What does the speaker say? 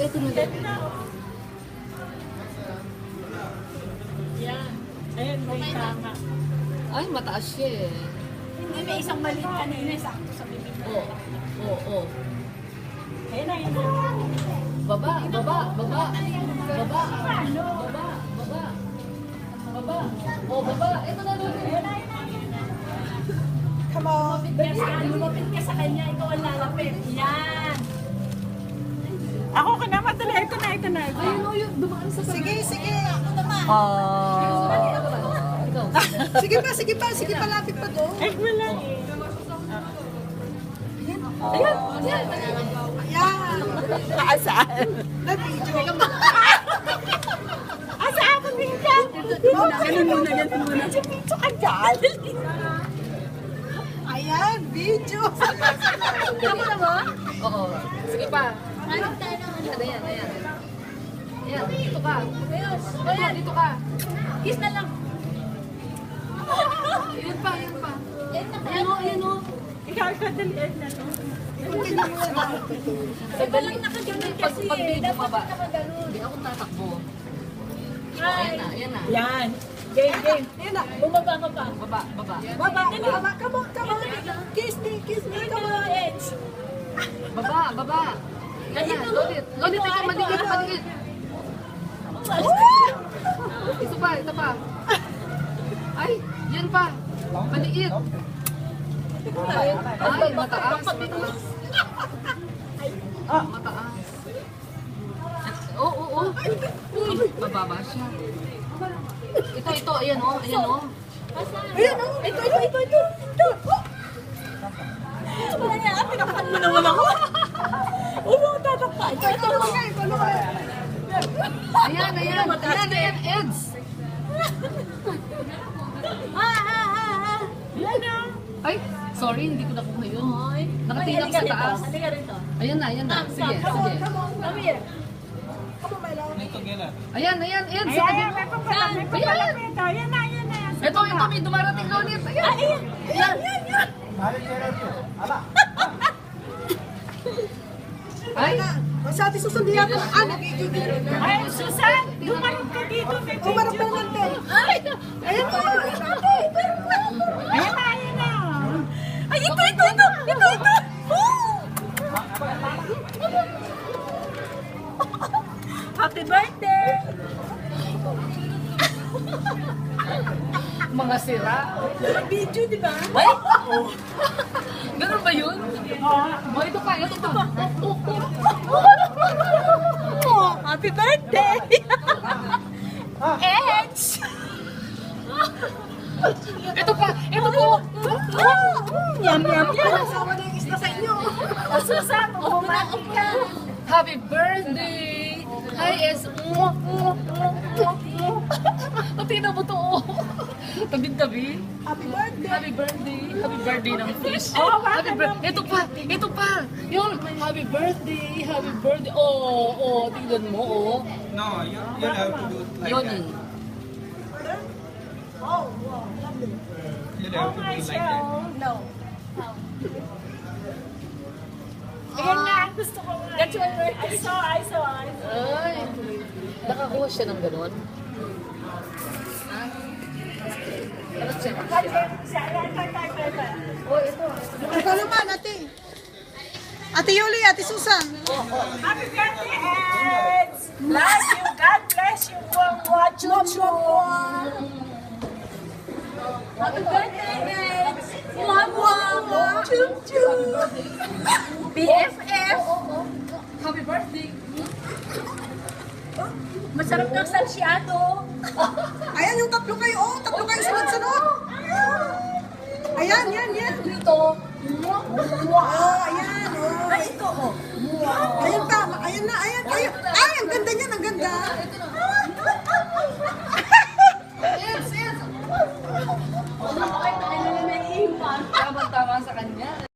ito na din. Yan. Ayan, may tama. Ay, mataas siya eh. Hindi, may isang maliit kanina, sakto sa bibig mo. Oo. Ayan na, yun na. Baba. Baba. Baba. Ano? Baba. Oh, baba. Ito na lang. Ayan na. Come on. Lumapit ka sa kanya, ikaw ang lalapit. Yan. Ako ka na, madali. Ito na. Ayun o, yun. Dumaan sa Sige. Ako naman. Ikaw. Sige pa, lapit pa doon. Ay, wala eh. Ayan. Ayan. Saan? Na-video. Asa ako din ka? Ganun muna. Si Pito ka dyan. Ayan, video. Tama na ba? Oo. Sige pa. Hanap tayo ng ano. Ayan. Ayan, dito ka. Ayan. Dito ka. Kiss na lang. Ayan pa. Ayan o. Ikaw ka dalian na to. Iba lang nakaganon kasi Pag eh. video pa ba? Dapat nakaganon. Hindi ako tatakbo. Ay. Ayan na. Yan. Game. Ayan na. Bumaba ka pa. Baba. Baba, come on. Kiss me, come on. Edge. Baba. Yan na. Lolit, ikaw maligid. Ito pa. Ay, yan pa. Maliit. Ay, mataas. Mataas. Oo. Bababa siya. Ito. Ayan o. Ayan, ito. Wala nga, pinakakan mo naman ako. Huwag mo tatakpan. Ito. Ayan. Eds. Yan na. Ay, sorry, hindi ko nakuha yun. Nakatingin sa taas. Halika rito. Ayan na. Sige. Come here. Ayan, Eds. Ayan, may papalapit. Ayan na. Ito, may dumarating na ulit. Ayan. Yan. Ay, Sabi susundihan ko. Nag-video din. Ay, Susan, dumarap ka dito. Umarap na lang din. Ayan na. Ay, ito. Happy birthday! mga sira. Video, di ba? Ay! Ganun ba yun? Oh, ito pa. Oh, happy birthday! Edge! Ito pa. Yum! Asawa na yung isda sa inyo. Susan, bumati ka! Happy birthday! Hi, Es. Tingnan mo to. Tabi-tabi. Happy birthday. Happy birthday. Happy birthday ng fish. Oh, Happy birthday. Ito pa. Yun. Happy birthday. Oh, tingnan mo, oh. No, you have to do it like Yun. that. Oh, wow. Lovely. You have to do it like that. No. Ayan nga, gusto ko nga. That's why I saw. Ay. Nakakuha siya ng ganun. Ano siya? Oh, ito. Ikaw naman, ate. Ate Yuli, ate Susan. Happy birthday, Eds! Bless you, God bless you, Chuchu! Happy birthday, Eds! Chuchu! BFF! Happy birthday. Masarap ng salsyado! Ayan yung tatlo kayo. Oh, tatlo kayo sunod-sunod. Ayan. Dito. Oh, ayan. Oh. Ay, ito, oh! Ayan pa. Ayan na. Ay, ang ganda niyan. Ang ganda. Ito